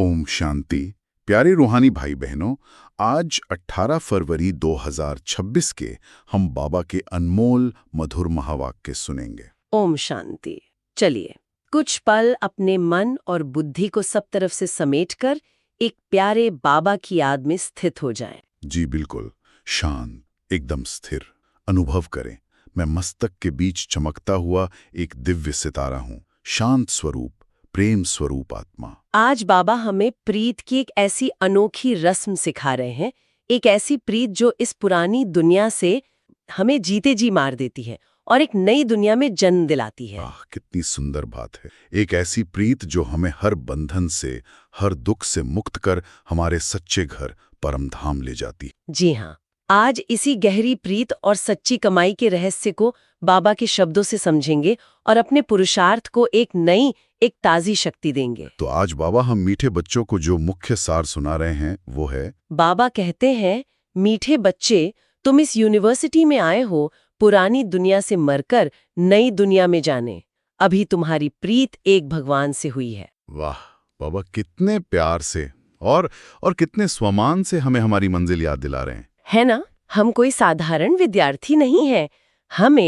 ओम शांति। प्यारे रूहानी भाई बहनों, आज 18 फरवरी 2026 के हम बाबा के अनमोल मधुर महावाक्य सुनेंगे। ओम शांति। चलिए कुछ पल अपने मन और बुद्धि को सब तरफ से समेटकर एक प्यारे बाबा की याद में स्थित हो जाएं। जी बिल्कुल, शांत, एकदम स्थिर अनुभव करें। मैं मस्तक के बीच चमकता हुआ एक दिव्य सितारा हूँ, शांत स्वरूप, प्रेम स्वरूप आत्मा। आज बाबा हमें प्रीत की एक ऐसी अनोखी रस्म सिखा रहे हैं, एक ऐसी प्रीत जो इस पुरानी दुनिया से हमें जीते जी मार देती है और एक नई दुनिया में जन्म दिलाती है। कितनी सुंदर बात है। एक ऐसी प्रीत जो हमें हर बंधन से, हर दुख से मुक्त कर हमारे सच्चे घर परम धाम ले जाती। जी हाँ, आज इसी गहरी प्रीत और सच्ची कमाई के रहस्य को बाबा के शब्दों से समझेंगे और अपने पुरुषार्थ को एक ताज़ी शक्ति देंगे। तो आज बाबा हम मीठे बच्चों को जो मुख्य सार सुना रहे हैं वो है, बाबा कहते हैं, मीठे बच्चे, तुम इस यूनिवर्सिटी में आए हो पुरानी दुनिया से मरकर नई दुनिया में जाने। अभी तुम्हारी प्रीत एक भगवान से हुई है। वाह बाबा, कितने प्यार से और कितने स्वमान से हमें हमारी मंजिल याद दिला रहे हैं। है ना? हम कोई साधारण विद्यार्थी नहीं है, हम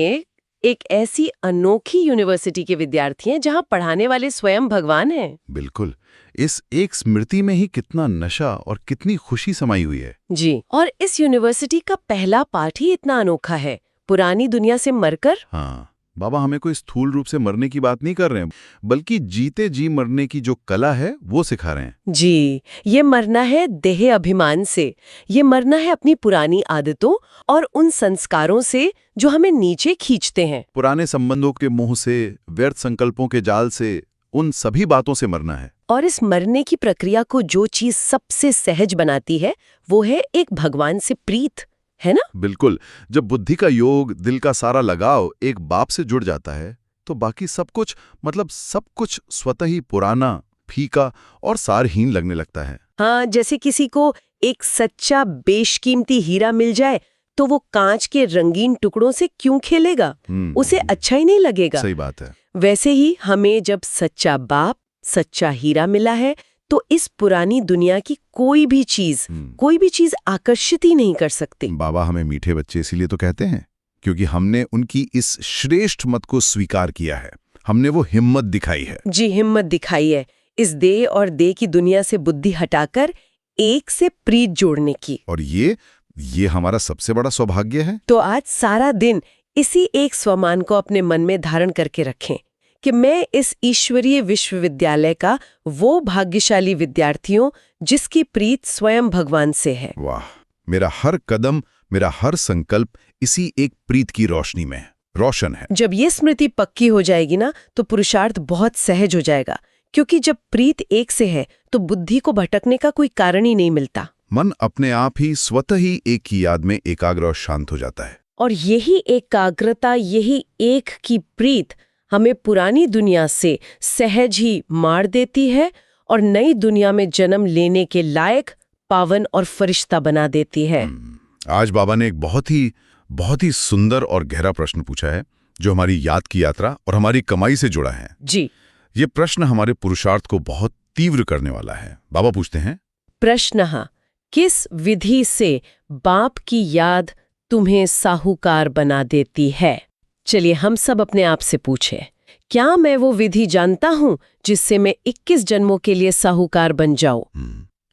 एक ऐसी अनोखी यूनिवर्सिटी के विद्यार्थी हैं जहां पढ़ाने वाले स्वयं भगवान हैं। बिल्कुल, इस एक स्मृति में ही कितना नशा और कितनी खुशी समाई हुई है। जी, और इस यूनिवर्सिटी का पहला पाठ ही इतना अनोखा है, पुरानी दुनिया से मरकर। हाँ, बाबा हमें कोई स्थूल रूप से मरने की बात नहीं कर रहे हैं, बल्कि जीते जी मरने की जो कला है वो सिखा रहे हैं। जी, ये मरना है देह अभिमान से, ये मरना है अपनी पुरानी आदतों और उन संस्कारों से जो हमें नीचे खींचते हैं। पुराने संबंधों के मोह से, व्यर्थ संकल्पों के जाल से, उन सभी बातों से मरना है। और इस मरने की प्रक्रिया को जो चीज सबसे सहज बनाती है वो है एक भगवान से प्रीत, है ना? बिल्कुल, जब बुद्धि का योग, दिल का सारा लगाव एक बाप से जुड़ जाता है तो बाकी सब कुछ स्वतः ही पुराना, फीका और सारहीन लगने लगता है। हाँ, जैसे किसी को एक सच्चा बेशकीमती हीरा मिल जाए तो वो कांच के रंगीन टुकड़ों से क्यों खेलेगा, उसे अच्छा ही नहीं लगेगा। सही बात है। वैसे ही हमें जब सच्चा बाप, सच्चा हीरा मिला है तो इस पुरानी दुनिया की कोई भी चीज आकर्षित ही नहीं कर सकती। बाबा हमें मीठे बच्चे इसीलिए तो कहते हैं क्योंकि हमने उनकी इस श्रेष्ठ मत को स्वीकार किया है, हमने वो हिम्मत दिखाई है। जी, हिम्मत दिखाई है इस देह और देह की दुनिया से बुद्धि हटाकर एक से प्रीत जोड़ने की। और ये हमारा सबसे बड़ा सौभाग्य है। तो आज सारा दिन इसी एक स्वमान को अपने मन में धारण करके रखें कि मैं इस ईश्वरीय विश्वविद्यालय का वो भाग्यशाली विद्यार्थी हूं जिसकी प्रीत स्वयं भगवान से है। वाह, मेरा हर कदम, मेरा हर संकल्प इसी एक प्रीत की रोशनी में रोशन है। जब ये स्मृति पक्की हो जाएगी ना तो पुरुषार्थ बहुत सहज हो जाएगा, क्योंकि जब प्रीत एक से है तो बुद्धि को भटकने का कोई कारण ही नहीं मिलता। मन अपने आप ही स्वतः ही एक की याद में एकाग्र और शांत हो जाता है। और यही एकाग्रता, यही एक की प्रीत हमें पुरानी दुनिया से सहज ही मार देती है और नई दुनिया में जन्म लेने के लायक, पावन और फरिश्ता बना देती है। आज बाबा ने एक बहुत ही सुंदर और गहरा प्रश्न पूछा है जो हमारी याद की यात्रा और हमारी कमाई से जुड़ा है। जी, ये प्रश्न हमारे पुरुषार्थ को बहुत तीव्र करने वाला है। बाबा पूछते हैं, प्रश्न, किस विधि से बाप की याद तुम्हें साहूकार बना देती है? चलिए हम सब अपने आप से पूछें, क्या मैं वो विधि जानता हूँ जिससे मैं 21 जन्मों के लिए साहूकार बन जाऊं?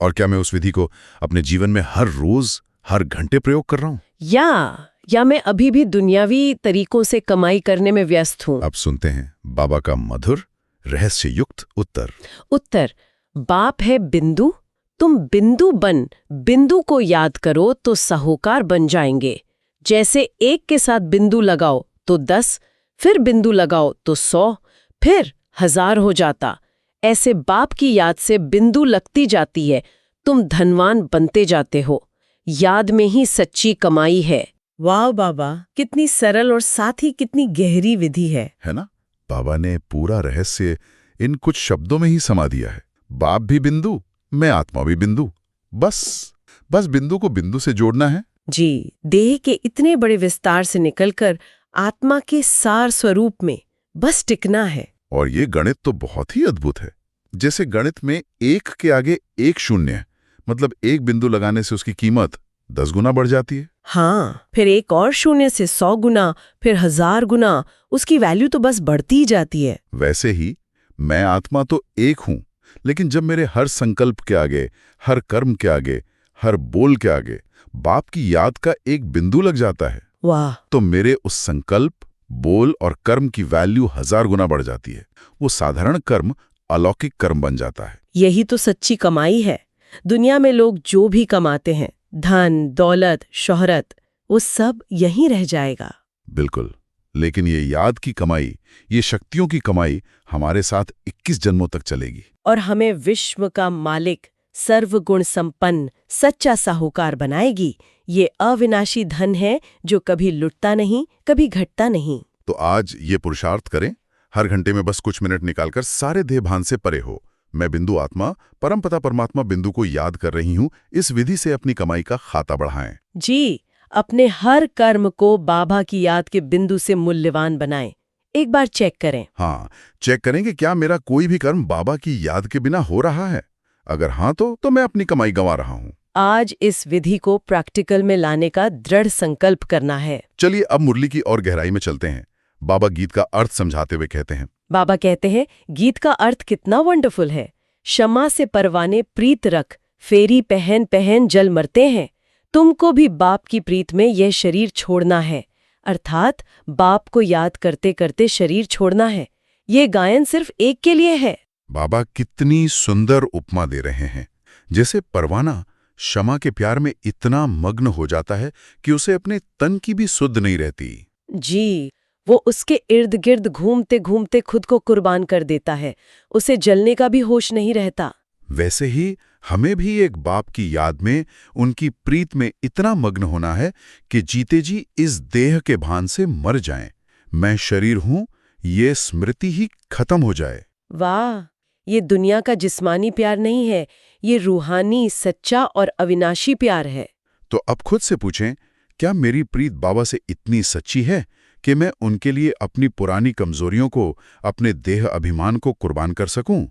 और क्या मैं उस विधि को अपने जीवन में हर रोज, हर घंटे प्रयोग कर रहा हूँ? या मैं अभी भी दुनियावी तरीकों से कमाई करने में व्यस्त हूँ? अब सुनते हैं बाबा का मधुर, रहस्ययुक्त उत्तर। बाप है बिंदु, तुम बिंदु बन बिंदु को याद करो तो साहूकार बन जाएंगे। जैसे एक के साथ बिंदु लगाओ तो 10, फिर बिंदु लगाओ तो 100, फिर 1000 हो जाता। ऐसे बाप की याद से बिंदु लगती जाती है, तुम धनवान बनते जाते हो। याद में ही सच्ची कमाई है। वाह बाबा, कितनी सरल और साथ ही कितनी गहरी विधि है ना? बाबा ने पूरा रहस्य इन कुछ शब्दों में ही समा दिया है। बाप भी बिंदु, मैं आत्मा भी बिंदु, बस बिंदु को बिंदु से जोड़ना है। जी, देह के इतने बड़े विस्तार से निकलकर आत्मा के सार स्वरूप में बस टिकना है। और ये गणित तो बहुत ही अद्भुत है। जैसे गणित में 1 के आगे 1 शून्य, मतलब 1 बिंदु लगाने से उसकी कीमत 10 गुना बढ़ जाती है। हाँ, फिर एक और शून्य से 100 गुना, फिर 1000 गुना, उसकी वैल्यू तो बस बढ़ती ही जाती है। वैसे ही मैं आत्मा तो एक हूं, लेकिन जब मेरे हर संकल्प के आगे, हर कर्म के आगे, हर बोल के आगे बाप की याद का एक बिंदु लग जाता है, वाह! तो मेरे उस संकल्प, बोल और कर्म की वैल्यू 1000 गुना बढ़ जाती है। वो साधारण कर्म अलौकिक कर्म बन जाता है। यही तो सच्ची कमाई है। दुनिया में लोग जो भी कमाते हैं, धन, दौलत, शोहरत, वो सब यहीं रह जाएगा। बिल्कुल, लेकिन ये याद की कमाई, ये शक्तियों की कमाई हमारे साथ 21 जन्मों तक चलेगी। और हमें विश्व का मालिक, सर्वगुण संपन्न, सच्चा साहूकार बनाएगी। ये अविनाशी धन है जो कभी लुटता नहीं, कभी घटता नहीं। तो आज ये पुरुषार्थ करें, हर घंटे में बस कुछ मिनट निकालकर सारे देह भान से परे हो। मैं बिंदु आत्मा, परमपिता परमात्मा बिंदु को याद कर रही हूँ। इस विधि से अपनी कमाई का खाता बढ़ाएं। जी, अपने हर कर्म को बाबा की याद के बिंदु से मूल्यवान बनाएं। एक बार चेक करें। हाँ, चेक करें कि क्या मेरा कोई भी कर्म बाबा की याद के बिना हो रहा है। अगर हाँ तो मैं अपनी कमाई गंवा रहा हूँ। आज इस विधि को प्रैक्टिकल में लाने का दृढ़ संकल्प करना है। चलिए अब मुरली की और गहराई में चलते हैं। बाबा गीत का अर्थ समझाते हुए कहते हैं, बाबा कहते हैं, गीत का अर्थ कितना वंडरफुल है। क्षमा से परवाने प्रीत रख, फेरी पहन पहन जल मरते हैं। तुमको भी बाप की प्रीत में यह शरीर छोड़ना है, अर्थात बाप को याद करते करते शरीर छोड़ना है। ये गायन सिर्फ एक के लिए है। बाबा कितनी सुंदर उपमा दे रहे हैं। जैसे परवाना क्षमा के प्यार में इतना मग्न हो जाता है कि उसे अपने तन की भी सुध नहीं रहती। जी, वो उसके इर्द गिर्द घूमते घूमते खुद को कुर्बान कर देता है। उसे जलने का भी होश नहीं रहता। वैसे ही हमें भी एक बाप की याद में, उनकी प्रीत में इतना मग्न होना है कि जीते जी इस देह के भान से मर जाएं। मैं शरीर हूं, ये स्मृति ही खत्म हो जाए। वाह! ये दुनिया का जिस्मानी प्यार नहीं है, ये रूहानी, सच्चा और अविनाशी प्यार है। तो अब खुद से पूछें, क्या मेरी प्रीत बाबा से इतनी सच्ची है कि मैं उनके लिए अपनी पुरानी कमजोरियों को, अपने देह अभिमान को कुर्बान कर सकूं?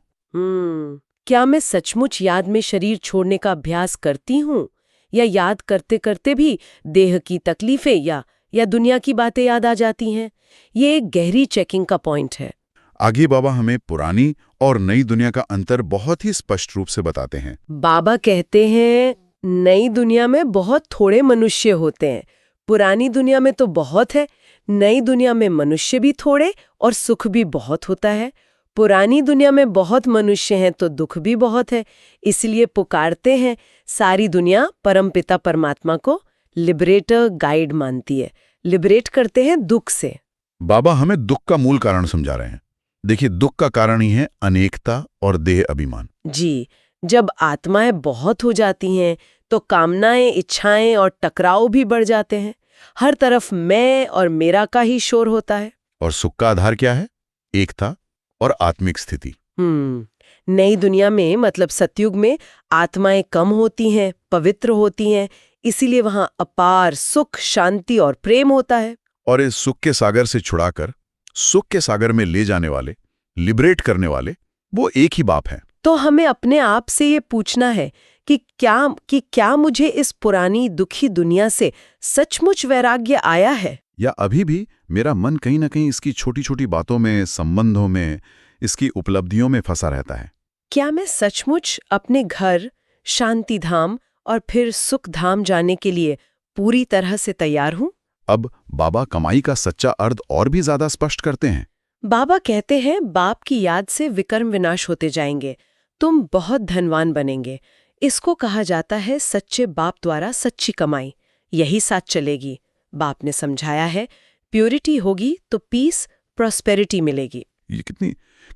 क्या मैं सचमुच याद में शरीर छोड़ने का अभ्यास करती हूँ, या याद करते करते भी देह की तकलीफें या दुनिया की बातें याद आ जाती हैं? ये एक गहरी चेकिंग का पॉइंट है। आगे बाबा हमें पुरानी और नई दुनिया का अंतर बहुत ही स्पष्ट रूप से बताते हैं। बाबा कहते हैं, नई दुनिया में बहुत थोड़े मनुष्य होते हैं, पुरानी दुनिया में तो बहुत है। नई दुनिया में मनुष्य भी थोड़े और सुख भी बहुत होता है। पुरानी दुनिया में बहुत मनुष्य हैं तो दुख भी बहुत है। इसलिए पुकारते हैं, सारी दुनिया परमपिता परमात्मा को लिबरेटर गाइड मानती है, लिबरेट करते हैं दुख से। बाबा हमें दुख का मूल कारण समझा रहे हैं। देखिए, दुख का कारण ही है अनेकता और देह अभिमान। जी, जब आत्माएं बहुत हो जाती हैं तो कामनाएं, इच्छाएं और टकराव भी बढ़ जाते हैं। हर तरफ मैं और मेरा का ही शोर होता है। और सुख का आधार क्या है? एकता और आत्मिक स्थिति। नई दुनिया में, मतलब सतयुग में, आत्माएं कम होती हैं, पवित्र होती हैं, इसीलिए वहां अपार सुख, शांति और प्रेम होता है। और इस सुख के सागर से छुड़ाकर सुख के सागर में ले जाने वाले, लिबरेट करने वाले, वो एक ही बाप है। तो हमें अपने आप से ये पूछना है कि क्या मुझे इस पुरानी दुखी दुनिया से सचमुच वैराग्य आया है, या अभी भी मेरा मन कहीं ना कहीं इसकी छोटी छोटी बातों में, संबंधों में, इसकी उपलब्धियों में फंसा रहता है। क्या मैं सचमुच अपने घर, शांति धाम और फिर सुख धाम जाने के लिए पूरी तरह से तैयार हूँ? अब बाबा कमाई का सच्चा अर्थ और भी ज्यादा स्पष्ट करते हैं। बाबा कहते हैं, बाप की याद से विकर्म विनाश होते जाएंगे, तुम बहुत धनवान बनेंगे। इसको कहा जाता है सच्चे बाप द्वारा सच्ची कमाई। यही साथ चलेगी। बाप ने समझाया है, प्योरिटी होगी तो पीस, प्रॉस्पेरिटी मिलेगी। ये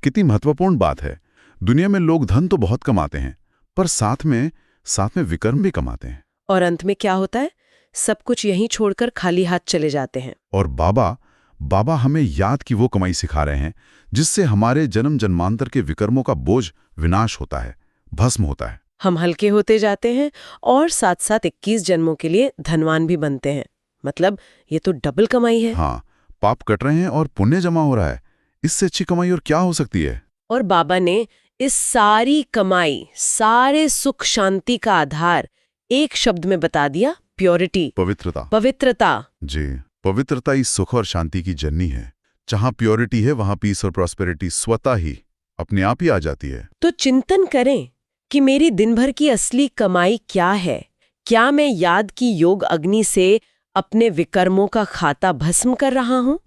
कितनी महत्वपूर्ण बात है। दुनिया में लोग धन तो बहुत कमाते हैं, पर साथ में विकर्म भी कमाते हैं। और अंत में क्या होता है? सब कुछ यहीं छोड़कर खाली हाथ चले जाते हैं। और बाबा हमें याद की वो कमाई सिखा रहे हैं जिससे हमारे जन्म जन्मांतर के विकर्मों का बोझ विनाश होता है, भस्म होता है। हम हल्के होते जाते हैं और साथ साथ 21 जन्मों के लिए धनवान भी बनते हैं। मतलब ये तो डबल कमाई है। हाँ, पाप कट रहे हैं और पुण्य जमा हो रहा है। इससे अच्छी कमाई और क्या हो सकती है? और बाबा ने इस सारी कमाई, सारे सुख शांति का आधार एक शब्द में बता दिया, प्योरिटी, पवित्रता। पवित्रता। जी, पवित्रता ही सुख और शांति की जननी है। जहां प्योरिटी है वहां पीस और प्रॉस्पेरिटी स्वतः ही अपने आप ही आ जाती है। तो चिंतन करें कि मेरी दिन भर की असली कमाई क्या है। क्या मैं याद की योग अग्नि से अपने विकर्मों का खाता भस्म कर रहा हूँ,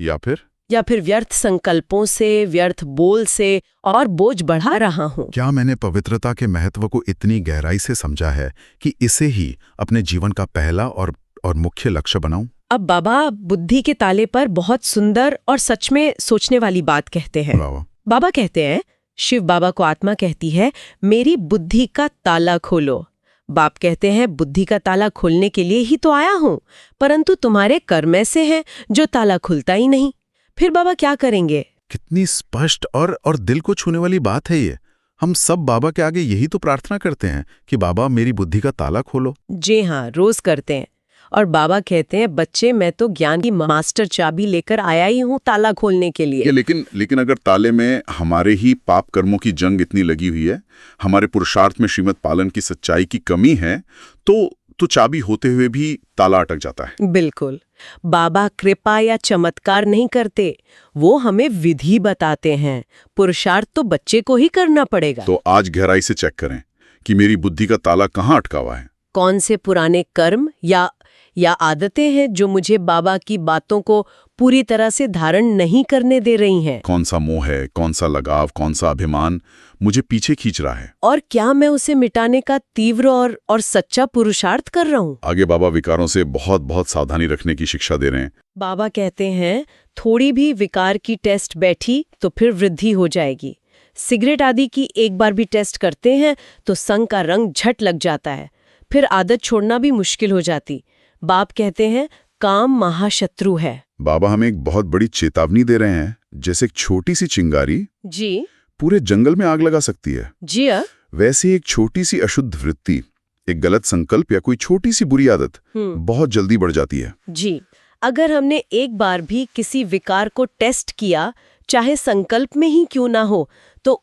या फिर व्यर्थ संकल्पों से, व्यर्थ बोल से और बोझ बढ़ा रहा हूँ। क्या मैंने पवित्रता के महत्व को इतनी गहराई से समझा है कि इसे ही अपने जीवन का पहला और मुख्य लक्ष्य बनाऊं? अब बाबा बुद्धि के ताले पर बहुत सुंदर और सच में सोचने वाली बात कहते हैं। बाबा कहते हैं, शिव बाबा को आत्मा कहती है, मेरी बुद्धि का ताला खोलो। बाप कहते हैं, बुद्धि का ताला खोलने के लिए ही तो आया हूं, परंतु तुम्हारे कर्म ऐसे हैं जो ताला खुलता ही नहीं। फिर बाबा क्या करेंगे? कितनी स्पष्ट और दिल को छूने वाली बात है ये। हम सब बाबा के आगे यही तो प्रार्थना करते हैं कि बाबा मेरी बुद्धि का ताला खोलो। जी हाँ, रोज करते हैं। और बाबा कहते हैं, बच्चे मैं तो ज्ञान की मास्टर चाबी लेकर आया ही हूँ ताला खोलने के लिए। लेकिन अगर ताले में हमारे ही पाप कर्मों की जंग इतनी लगी हुई है, हमारे पुरुषार्थ में श्रीमत पालन की सच्चाई की कमी है, तो चाबी होते हुए भी ताला अटक जाता है। बिल्कुल। बाबा कृपा या चमत्कार नहीं करते, वो हमें विधि बताते हैं। पुरुषार्थ तो बच्चे को ही करना पड़ेगा। तो आज गहराई से चेक करें कि मेरी बुद्धि का ताला कहाँ अटका हुआ है। कौन से पुराने कर्म या आदतें हैं जो मुझे बाबा की बातों को पूरी तरह से धारण नहीं करने दे रही हैं? कौन सा मोह है, कौन सा लगाव, कौन सा अभिमान मुझे पीछे खींच रहा है? और क्या मैं उसे मिटाने का तीव्र और सच्चा पुरुषार्थ कर रहा हूँ? आगे बाबा विकारों से बहुत बहुत सावधानी रखने की शिक्षा दे रहे हैं। बाबा कहते हैं, थोड़ी भी विकार की टेस्ट बैठी तो फिर वृद्धि हो जाएगी। सिगरेट आदि की एक बार भी टेस्ट करते हैं तो संग का रंग झट लग जाता है, फिर आदत छोड़ना भी मुश्किल हो जाती। बाप कहते हैं, काम महाशत्रु है। बाबा हमें एक बहुत बड़ी चेतावनी दे रहे हैं, जैसे एक छोटी सी चिंगारी जी पूरे जंगल में आग लगा सकती है। जी वैसे एक छोटी सी अशुद्ध वृत्ति, एक गलत संकल्प या कोई छोटी सी बुरी आदत बहुत जल्दी बढ़ जाती है। जी, अगर हमने एक बार भी किसी विकार को टेस्ट किया, चाहे संकल्प में ही क्यों ना हो, तो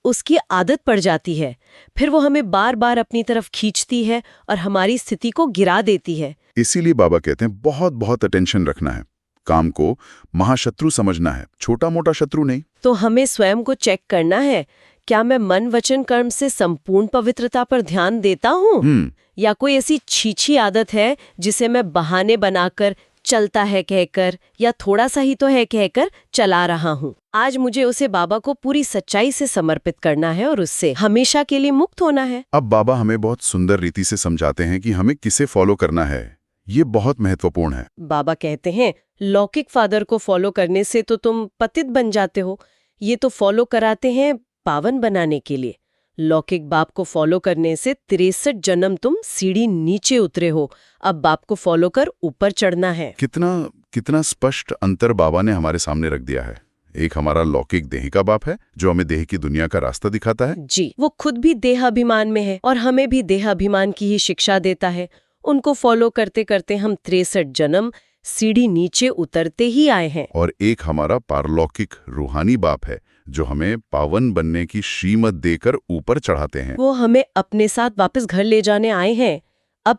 उसकी आदत पड़ जाती है। फिर वो हमें बार बार अपनी तरफ खींचती है और हमारी स्थिति को गिरा देती है। इसीलिए बाबा कहते हैं, बहुत बहुत अटेंशन रखना है। काम को महाशत्रु समझना है, छोटा मोटा शत्रु नहीं। तो हमें स्वयं को चेक करना है, क्या मैं मन वचन कर्म से संपूर्ण पवित्रता पर ध्यान देता हूँ, या कोई ऐसी छीछी आदत है जिसे मैं बहाने बनाकर, चलता है कहकर या थोड़ा सा ही तो है कहकर चला रहा हूँ। आज मुझे उसे बाबा को पूरी सच्चाई से समर्पित करना है और उससे हमेशा के लिए मुक्त होना है। अब बाबा हमें बहुत सुंदर रीति से समझाते हैं कि हमें किसे फॉलो करना है। ये बहुत महत्वपूर्ण है। बाबा कहते हैं, लौकिक फादर को फॉलो करने से तो तुम पतित बन जाते हो, ये तो फॉलो कराते हैं पावन बनाने के लिए। लौकिक बाप को फॉलो करने से 63 जन्म तुम सीढ़ी नीचे उतरे हो, अब बाप को फॉलो कर ऊपर चढ़ना है। कितना स्पष्ट अंतर बाबा ने हमारे सामने रख दिया है। एक हमारा लौकिक देह का बाप है जो हमें देह की दुनिया का रास्ता दिखाता है। जी, वो खुद भी देहाभिमान में है और हमें भी देहाभिमान की ही शिक्षा देता है। उनको फॉलो करते करते हम 63 जन्म सीढ़ी नीचे उतरते ही आए हैं। और एक हमारा पारलौकिक रूहानी बाप है जो हमें पावन बनने की श्रीमत देकर ऊपर चढ़ाते हैं। वो हमें अपने साथ वापस घर ले जाने आए हैं। अब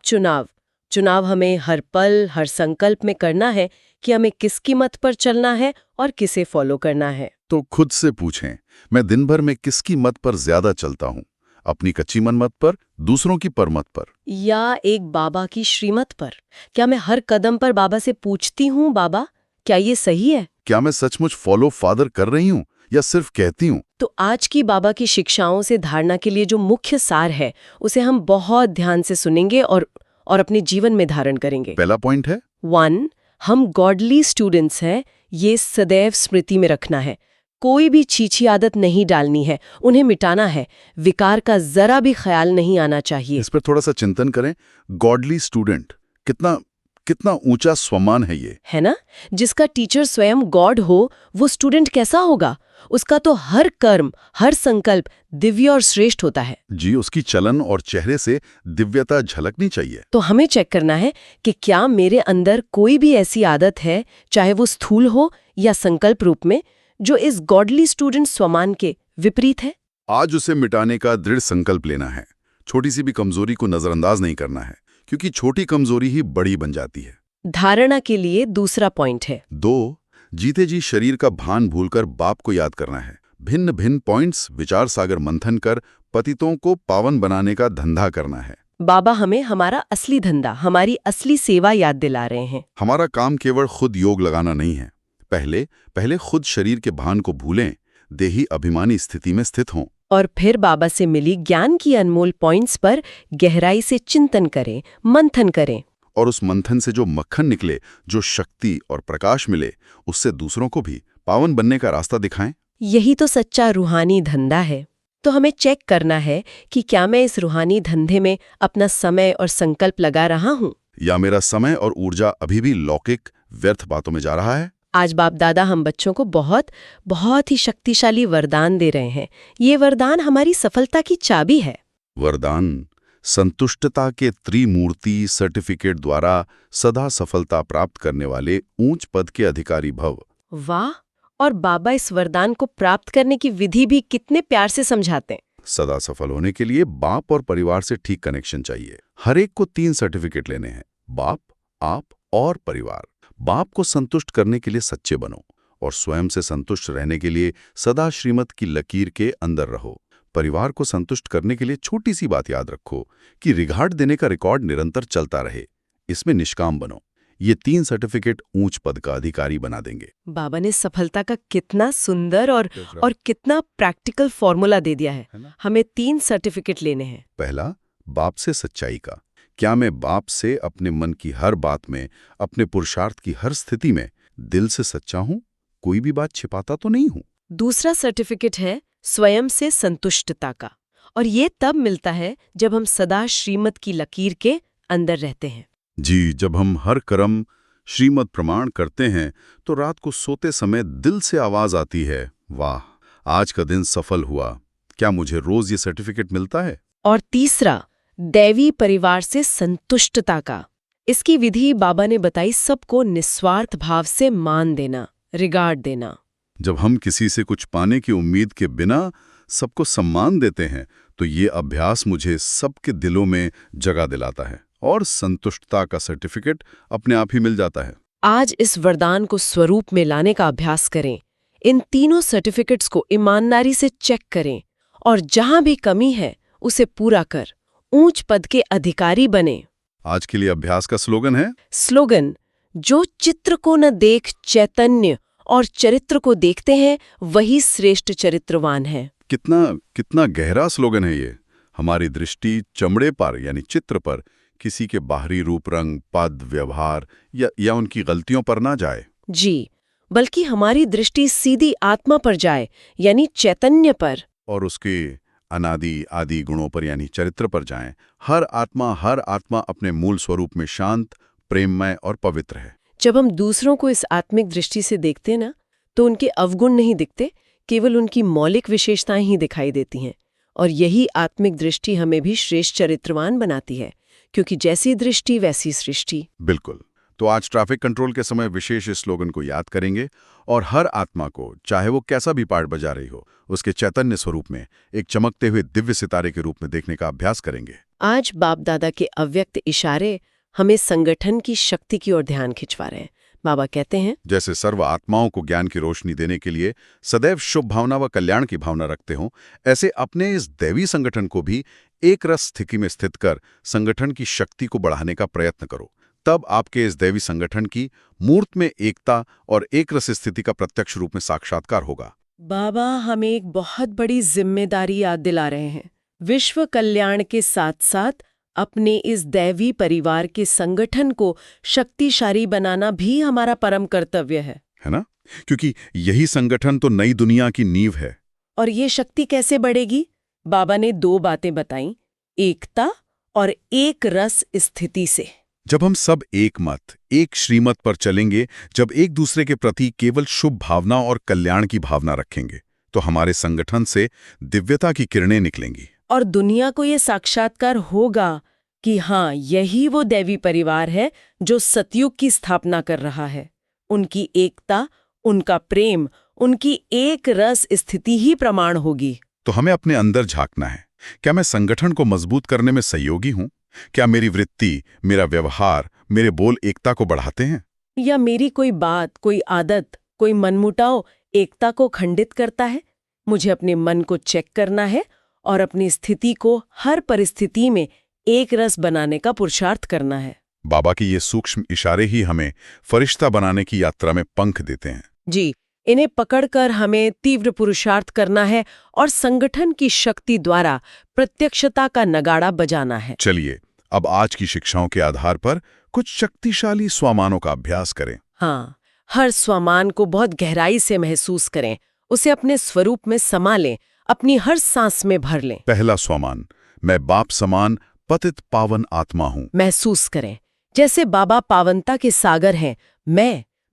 चुनाव हमें हर पल, हर संकल्प में करना है कि हमें किसकी मत पर चलना है और किसे फॉलो करना है। तो खुद से पूछें, मैं दिन भर में किसकी मत पर ज्यादा चलता हूँ? अपनी कच्ची मन मत पर, दूसरों की परमत पर, या एक बाबा की श्रीमत पर? क्या मैं हर कदम पर बाबा से पूछती हूँ, बाबा क्या ये सही है? क्या मैं सचमुच फॉलो फादर कर रही हूँ या सिर्फ कहती हूँ? तो आज की बाबा की शिक्षाओं से धारणा के लिए जो मुख्य सार है, उसे हम बहुत ध्यान से सुनेंगे और अपने जीवन में धारण करेंगे। पहला पॉइंट है 1, हम गॉडली स्टूडेंट्स हैं, ये सदैव स्मृति में रखना है। कोई भी छीछी आदत नहीं डालनी है, उन्हें मिटाना है। विकार का जरा भी ख्याल नहीं आना चाहिए। इस पर थोड़ा सा चिंतन करें। गॉडली स्टूडेंट, कितना ऊंचा स्वमान है ये, है ना? जिसका टीचर स्वयं गॉड हो, वो स्टूडेंट कैसा होगा? उसका तो हर कर्म, हर संकल्प दिव्य और श्रेष्ठ होता है। जी, उसकी चलन और चेहरे से दिव्यता झलकनी चाहिए। तो हमें चेक करना है कि क्या मेरे अंदर कोई भी ऐसी आदत है, चाहे वो स्थूल हो या संकल्प रूप में, जो इस गॉडली स्टूडेंट स्वमान के विपरीत है। आज उसे मिटाने का दृढ़ संकल्प लेना है। छोटी सी भी कमजोरी को नजरअंदाज नहीं करना है, क्योंकि छोटी कमजोरी ही बड़ी बन जाती है। धारणा के लिए दूसरा पॉइंट है 2. जीते जी शरीर का भान भूलकर बाप को याद करना है। भिन्न भिन्न पॉइंट्स विचार सागर मंथन कर पतितों को पावन बनाने का धंधा करना है। बाबा हमें हमारा असली धंधा, हमारी असली सेवा याद दिला रहे हैं। हमारा काम केवल खुद योग लगाना नहीं है। पहले खुद शरीर के भान को भूलें, देही अभिमानी स्थिति में स्थित हों। और फिर बाबा से मिली ज्ञान की अनमोल पॉइंट्स पर गहराई से चिंतन करें, मंथन करें। और उस मंथन से जो मक्खन निकले, जो शक्ति और प्रकाश मिले, उससे दूसरों को भी पावन बनने का रास्ता दिखाएं। यही तो सच्चा रूहानी धंधा है। तो हमें चेक करना है कि क्या मैं इस रूहानी धंधे में अपना समय और संकल्प लगा रहा हूँ, या मेरा समय और ऊर्जा अभी भी लौकिक व्यर्थ बातों में जा रहा है। आज बाप दादा हम बच्चों को बहुत ही शक्तिशाली वरदान दे रहे हैं। ये वरदान हमारी सफलता की चाबी है। वरदान संतुष्टता के त्रिमूर्ति सर्टिफिकेट द्वारा सदा सफलता प्राप्त करने वाले ऊंच पद के अधिकारी भव। वाह! और बाबा इस वरदान को प्राप्त करने की विधि भी कितने प्यार से समझाते हैं। सदा सफल होने के लिए बाप और परिवार से ठीक कनेक्शन चाहिए। हर एक को 3 सर्टिफिकेट लेने हैं, बाप, आप और परिवार। बाप को संतुष्ट करने के लिए सच्चे बनो और स्वयं से संतुष्ट रहने के लिए सदा श्रीमत की लकीर के अंदर रहो। परिवार को संतुष्ट करने के लिए छोटी सी बात याद रखो कि रिघाट देने का रिकॉर्ड निरंतर चलता रहे। इसमें निष्काम बनो। ये 3 सर्टिफिकेट ऊंच पद का अधिकारी बना देंगे। बाबा ने सफलता का कितना सुंदर और कितना प्रैक्टिकल फॉर्मूला दे दिया है। हमें 3 सर्टिफिकेट लेने हैं। पहला, बाप से सच्चाई का। क्या मैं बाप से अपने मन की हर बात में, अपने पुरुषार्थ की हर स्थिति में दिल से सच्चा हूं? कोई भी बात छिपाता तो नहीं हूं? दूसरा सर्टिफिकेट है स्वयं से संतुष्टता का, और ये तब मिलता है जब हम सदा श्रीमत की लकीर के अंदर रहते हैं। जी, जब हम हर कर्म श्रीमत प्रमाण करते हैं तो रात को सोते समय दिल से आवाज आती है, वाह, आज का दिन सफल हुआ। क्या मुझे रोज ये सर्टिफिकेट मिलता है? और तीसरा, दैवी परिवार से संतुष्टता का। इसकी विधि बाबा ने बताई, सबको निस्वार्थ भाव से मान देना, रिगार्ड देना। जब हम किसी से कुछ पाने की उम्मीद के बिना सबको सम्मान देते हैं तो ये अभ्यास मुझे सबके दिलों में जगह दिलाता है और संतुष्टता का सर्टिफिकेट अपने आप ही मिल जाता है। आज इस वरदान को स्वरूप में लाने का अभ्यास करें। इन तीनों सर्टिफिकेट्स को ईमानदारी से चेक करें और जहां भी कमी है उसे पूरा कर ऊंच पद के अधिकारी बने। आज के लिए अभ्यास का स्लोगन, जो चित्र को न देख चैतन्य और चरित्र को देखते हैं वही श्रेष्ठ चरित्रवान है। कितना गहरा स्लोगन है ये। हमारी दृष्टि चमड़े पर यानी चित्र पर, किसी के बाहरी रूप रंग, पद, व्यवहार या उनकी गलतियों पर ना जाए जी, बल्कि हमारी दृष्टि सीधी आत्मा पर जाए यानी चैतन्य पर, और उसके अनादि आदि गुणों पर यानी चरित्र पर जाएं। हर आत्मा अपने मूल स्वरूप में शांत, प्रेममय और पवित्र है। जब हम दूसरों को इस आत्मिक दृष्टि से देखते ना, तो उनके अवगुण नहीं दिखते, केवल उनकी मौलिक विशेषताएं ही दिखाई देती हैं। और यही आत्मिक दृष्टि हमें भी श्रेष्ठ चरित्रवान बनाती है, क्योंकि जैसी दृष्टि वैसी सृष्टि। बिल्कुल। तो आज ट्रैफिक कंट्रोल के समय विशेष इस स्लोगन को याद करेंगे और हर आत्मा को, चाहे वो कैसा भी पार्ट बजा रही हो, उसके चैतन्य स्वरूप में एक चमकते हुए दिव्य सितारे के रूप में देखने का अभ्यास करेंगे। आज बाप दादा के अव्यक्त इशारे हमें संगठन की शक्ति की ओर ध्यान खिंचवा रहे हैं। बाबा कहते हैं, जैसे सर्व आत्माओं को ज्ञान की रोशनी देने के लिए सदैव शुभ भावना व कल्याण की भावना रखते हों, ऐसे अपने इस दैवी संगठन को भी एक रस स्थिति में स्थित कर संगठन की शक्ति को बढ़ाने का प्रयत्न करो। तब आपके इस दैवी संगठन की मूर्त में एकता और एक रस स्थिति का प्रत्यक्ष रूप में साक्षात्कार होगा। बाबा हमें एक बहुत बड़ी जिम्मेदारी याद दिला रहे हैं। विश्व कल्याण के साथ साथ अपने इस दैवी परिवार के संगठन को शक्तिशाली बनाना भी हमारा परम कर्तव्य है ना? क्योंकि यही संगठन तो नई दुनिया की नींव है। और ये शक्ति कैसे बढ़ेगी? बाबा ने 2 बातें बताई, एकता और एक रस स्थिति से। जब हम सब एक मत, एक श्रीमत पर चलेंगे, जब एक दूसरे के प्रति केवल शुभ भावना और कल्याण की भावना रखेंगे, तो हमारे संगठन से दिव्यता की किरणें निकलेंगी। और दुनिया को ये साक्षात्कार होगा कि हाँ, यही वो दैवी परिवार है जो सतयुग की स्थापना कर रहा है। उनकी एकता, उनका प्रेम, उनकी एक रस स्थिति ही प्रमाण होगी। तो हमें अपने अंदर झांकना है। क्या मैं संगठन को मजबूत करने में सहयोगी हूँ? क्या मेरी वृत्ति, मेरा व्यवहार, मेरे बोल एकता को बढ़ाते हैं? या मेरी कोई बात, कोई आदत, कोई मनमुटाव एकता को खंडित करता है? मुझे अपने मन को चेक करना है और अपनी स्थिति को हर परिस्थिति में एक रस बनाने का पुरुषार्थ करना है। बाबा की ये सूक्ष्म इशारे ही हमें फरिश्ता बनाने की यात्रा में पंख देते हैं। जी, इन्हें पकड़कर हमें तीव्र पुरुषार्थ करना है और संगठन की शक्ति द्वारा प्रत्यक्षता का नगाड़ा बजाना है। चलिए अब आज की शिक्षाओं के आधार पर कुछ शक्तिशाली स्वमानों का अभ्यास करें। हाँ, हर स्वमान को बहुत गहराई से महसूस करें, उसे अपने स्वरूप में समा लें, अपनी हर सांस में भर लें। पहला स्वमान, मैं बाप समान पतित पावन आत्मा हूँ। महसूस करें जैसे बाबा पावनता के सागर हैं,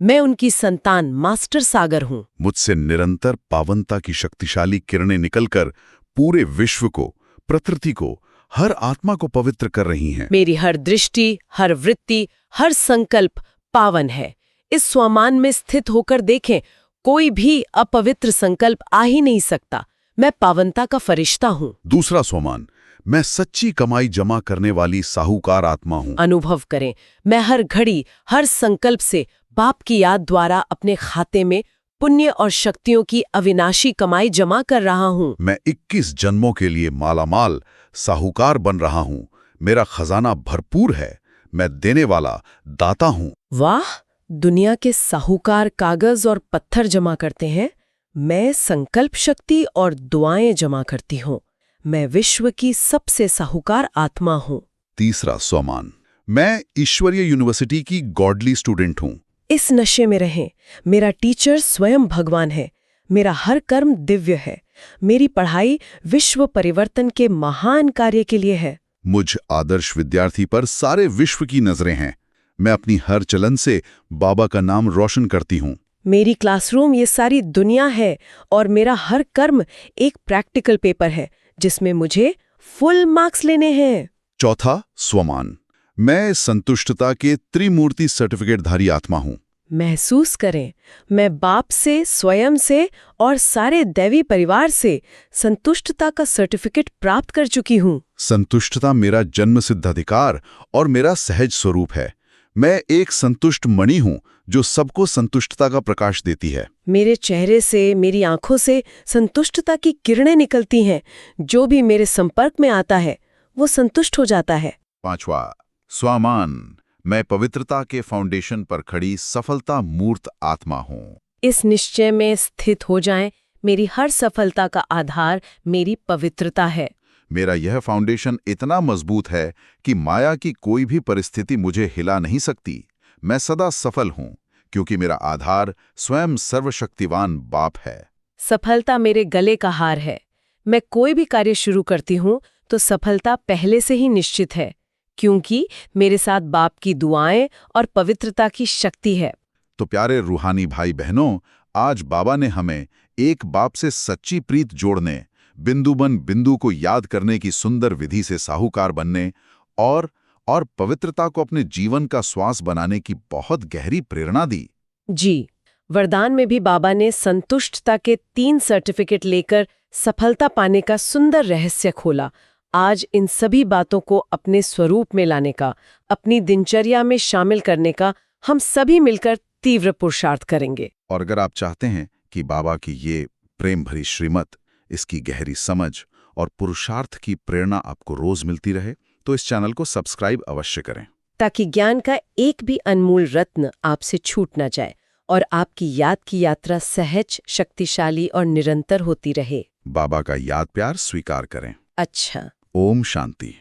मैं उनकी संतान मास्टर सागर हूँ। मुझसे निरंतर पावनता की शक्तिशाली किरणें निकलकर पूरे विश्व को, प्रकृति को, हर आत्मा को पवित्र कर रही हैं। मेरी हर दृष्टि, हर वृत्ति, हर संकल्प पावन है। इस स्वमान में स्थित होकर देखें, कोई भी अपवित्र संकल्प आ ही नहीं सकता। मैं पावनता का फरिश्ता हूँ। दूसरा स्वमान, मैं सच्ची कमाई जमा करने वाली साहूकार आत्मा हूँ। अनुभव करें, मैं हर घड़ी, हर संकल्प से बाप की याद द्वारा अपने खाते में पुण्य और शक्तियों की अविनाशी कमाई जमा कर रहा हूँ। मैं 21 जन्मों के लिए मालामाल साहूकार बन रहा हूँ। मेरा खजाना भरपूर है। मैं देने वाला दाता हूँ। वाह, दुनिया के साहूकार कागज और पत्थर जमा करते हैं, मैं संकल्प शक्ति और दुआएं जमा करती हूँ। मैं विश्व की सबसे साहूकार आत्मा हूँ। तीसरा स्वमान, मैं ईश्वरीय यूनिवर्सिटी की गॉडली स्टूडेंट हूँ। इस नशे में रहें, मेरा टीचर स्वयं भगवान है, मेरा हर कर्म दिव्य है, मेरी पढ़ाई विश्व परिवर्तन के महान कार्य के लिए है। मुझ आदर्श विद्यार्थी पर सारे विश्व की नजरें हैं। मैं अपनी हर चलन से बाबा का नाम रोशन करती हूँ। मेरी क्लासरूम ये सारी दुनिया है और मेरा हर कर्म एक प्रैक्टिकल पेपर है जिसमें मुझे फुल मार्क्स लेने हैं। चौथा स्वमान, मैं संतुष्टता के त्रिमूर्ति सर्टिफिकेटधारी आत्मा हूँ। महसूस करें, मैं बाप से, स्वयं से और सारे दैवी परिवार से संतुष्टता का सर्टिफिकेट प्राप्त कर चुकी हूँ। संतुष्टता मेरा जन्मसिद्ध अधिकार और मेरा सहज स्वरूप है। मैं एक संतुष्ट मणि हूँ जो सबको संतुष्टता का प्रकाश देती है। मेरे चेहरे से, मेरी आंखों से संतुष्टता की किरणें निकलती हैं। जो भी मेरे संपर्क में आता है वो संतुष्ट हो जाता है। पांचवा स्वमान, मैं पवित्रता के फाउंडेशन पर खड़ी सफलता मूर्त आत्मा हूँ। इस निश्चय में स्थित हो जाएं, मेरी हर सफलता का आधार मेरी पवित्रता है। मेरा यह फाउंडेशन इतना मजबूत है कि माया की कोई भी परिस्थिति मुझे हिला नहीं सकती। मैं सदा सफल हूँ क्योंकि मेरा आधार स्वयं सर्वशक्तिवान बाप है। सफलता मेरे गले का हार है। मैं कोई भी कार्य शुरू करती हूँ तो सफलता पहले से ही निश्चित है, क्योंकि मेरे साथ बाप की दुआएं और पवित्रता की शक्ति है। तो प्यारे रूहानी भाई बहनों, आज बाबा ने हमें एक बाप से सच्ची प्रीत जोड़ने, बिंदु बन बिंदु को याद करने की सुंदर विधि से साहूकार बनने और पवित्रता को अपने जीवन का श्वास बनाने की बहुत गहरी प्रेरणा दी। जी, वरदान में भी बाबा ने संतुष्टता के 3 सर्टिफिकेट लेकर सफलता पाने का सुंदर रहस्य खोला। आज इन सभी बातों को अपने स्वरूप में लाने का, अपनी दिनचर्या में शामिल करने का हम सभी मिलकर तीव्र पुरुषार्थ करेंगे। और अगर आप चाहते हैं कि बाबा की ये प्रेम भरी श्रीमत, इसकी गहरी समझ और पुरुषार्थ की प्रेरणा आपको रोज मिलती रहे, तो इस चैनल को सब्सक्राइब अवश्य करें, ताकि ज्ञान का एक भी अनमोल रत्न आपसे छूट न जाए और आपकी याद की यात्रा सहज, शक्तिशाली और निरंतर होती रहे। बाबा का याद प्यार स्वीकार करें। अच्छा। ओम शांति।